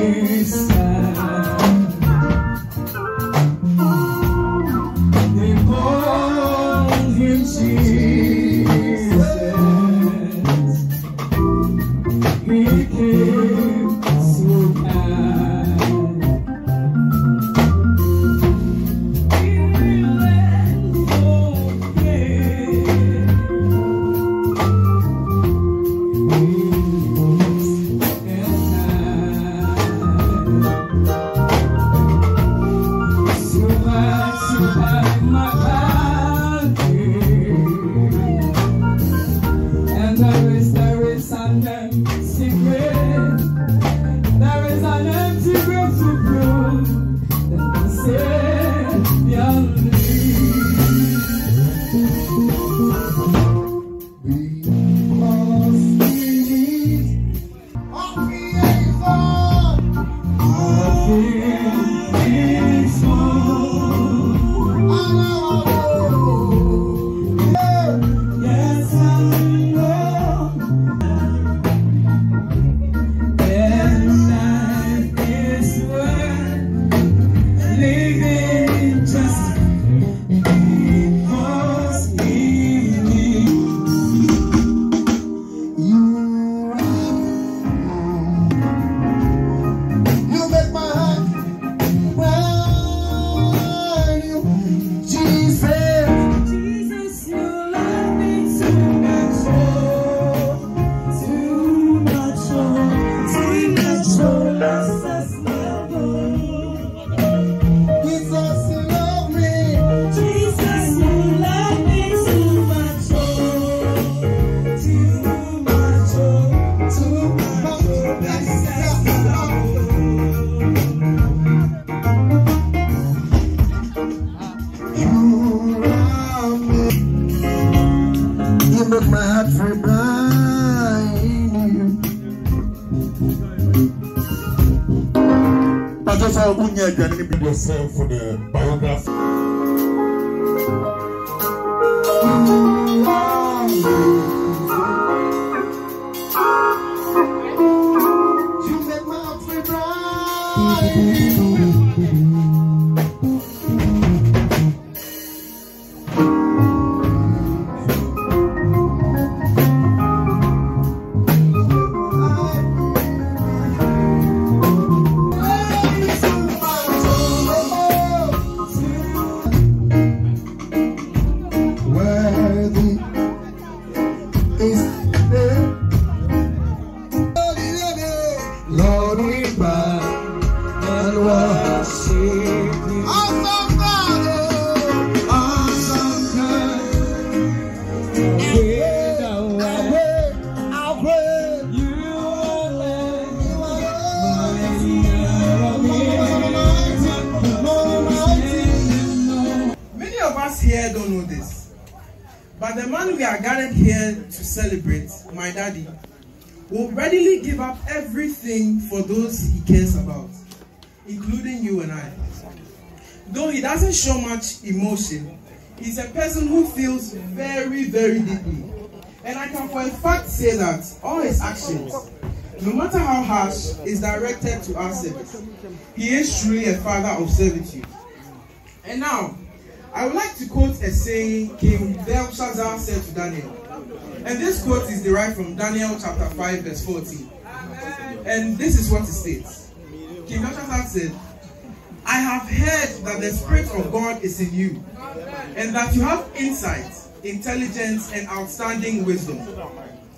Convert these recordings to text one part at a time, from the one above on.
Hey. make my heart feel blind. I just want to be yourself for the biography. You make my heart feel here don't know this, but the man we are gathered here to celebrate, my daddy, will readily give up everything for those he cares about, including you and I. Though he doesn't show much emotion, he's a person who feels very, very deeply. And I can for a fact say that all his actions, no matter how harsh, is directed to our service. He is truly a father of servitude. And now, I would like to quote a saying King Belshazzar said to Daniel. And this quote is derived from Daniel chapter 5 verse 14. And this is what it states. King Belshazzar said, I have heard that the Spirit of God is in you, and that you have insight, intelligence, and outstanding wisdom.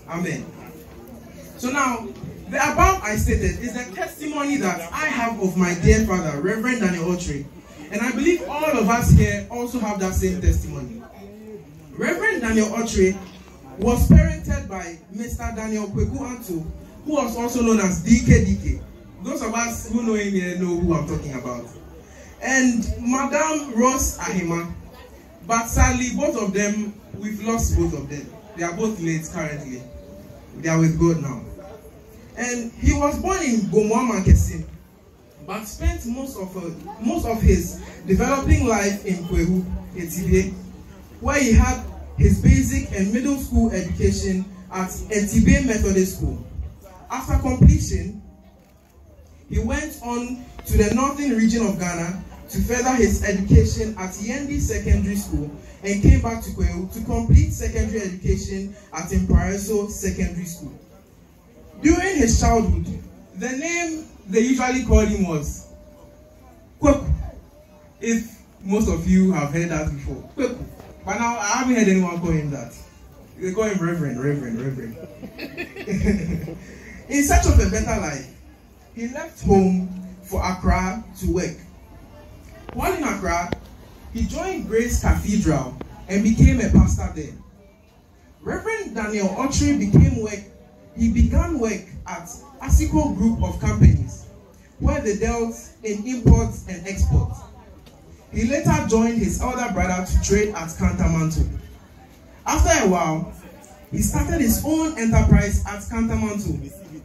Amen. So now, the above I stated is the testimony that I have of my dear father, Reverend Daniel Othere. And I believe all of us here also have that same testimony. Reverend Daniel Othere was parented by Mr. Daniel Kweku Anto, who was also known as DK. Those of us who know him here know who I'm talking about. And Madame Rose Ahima. But sadly, both of them, we've lost both of them. They are both late currently. They are with God now. And he was born in Gomwama Kesim, but spent most of his developing life in Kwehu, Etibe, where he had his basic and middle school education at Etibe Methodist School. After completion, he went on to the northern region of Ghana to further his education at Yendi Secondary School and came back to Kwehu to complete secondary education at Imparaiso Secondary School. During his childhood, the name they usually called him was Kweku. If most of you have heard that before. Kweku. But now I haven't heard anyone call him that. They call him Reverend. In search of a better life, he left home for Accra to work. While in Accra, he joined Grace Cathedral and became a pastor there. Reverend Daniel Othere began work at Asiko Group of Companies, where they dealt in imports and exports. He later joined his elder brother to trade at Kantamanto. After a while, he started his own enterprise at Kantamanto,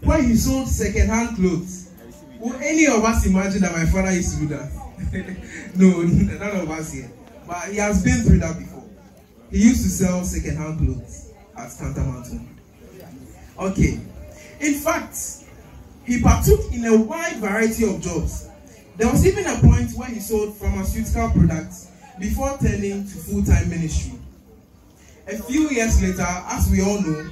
where he sold second-hand clothes. Will any of us imagine that my father used to do that? No, none of us here. But he has been through that before. He used to sell second-hand clothes at Kantamanto. Okay. In fact, he partook in a wide variety of jobs. There was even a point where he sold pharmaceutical products before turning to full-time ministry. A few years later, as we all know,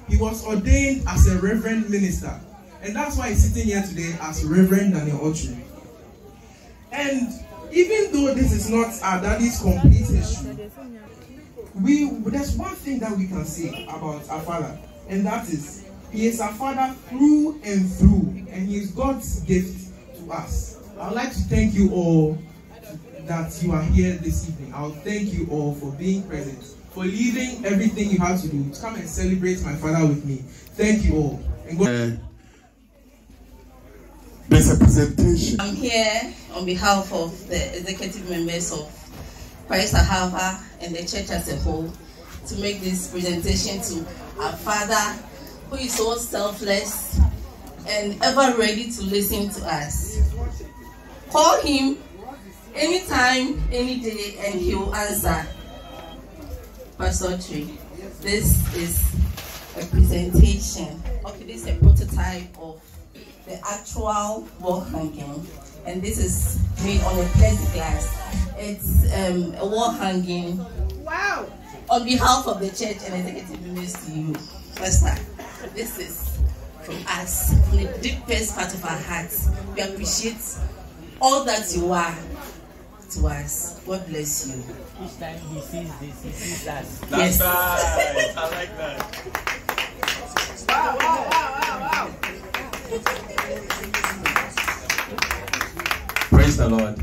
he was ordained as a reverend minister. And that's why he's sitting here today as Reverend Daniel Othere. And even though this is not our daddy's complete history, there's one thing that we can say about our father, and that is, he is our father through and through, and he is God's gift to us. I would like to thank you all that you are here this evening. I will thank you all for being present, for leaving everything you have to do to come and celebrate my father with me. Thank you all. And God there's a presentation. I'm here on behalf of the executive members of Christ Ahava and the church as a whole to make this presentation to our Father, who is so selfless and ever ready to listen to us. Call him anytime, any day, and he will answer. Pastor Othere, this is a presentation. Okay, this is a prototype of the actual wall hanging, and this is made on a plexiglass. It's a wall hanging. Wow! On behalf of the church and executive members to you, Pastor, this is from us, from the deepest part of our hearts. We appreciate all that you are to us. God bless you. Each time he sees this, he sees us. That's right. I like that. Wow. Praise the Lord.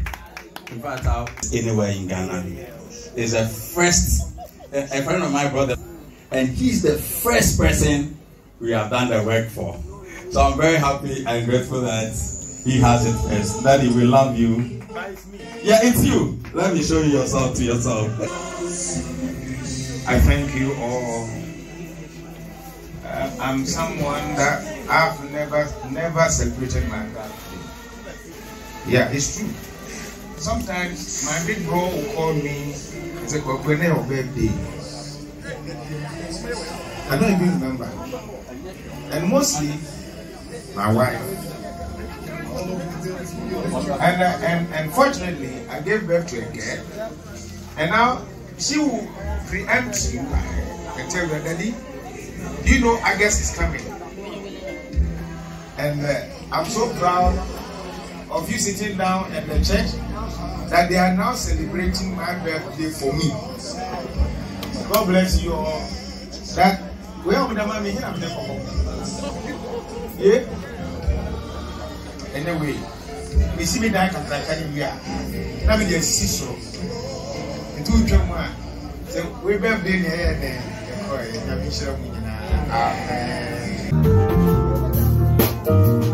In fact, anywhere in Ghana is a friend of my brother, and he's the first person we have done the work for. So I'm very happy and grateful that he has it first. Daddy, we love you. Yeah, it's you. Let me show you yourself to yourself. I thank you all. I'm someone that I've never separated my God. Yeah, it's true. Sometimes my big bro will call me and say, "When your birthday?" I don't even remember. And mostly my wife. And fortunately, I gave birth to a girl, and now she will preempt you and tell you, "Daddy, do you know August is coming?" And I'm so proud of you sitting down at the church that they are now celebrating my birthday for me. God bless you all. That we are with the mommy here. I'm there for home. Yeah. Anyway, we see me die at we are. Now we just see so. And two children. So we birthday here then. Amen.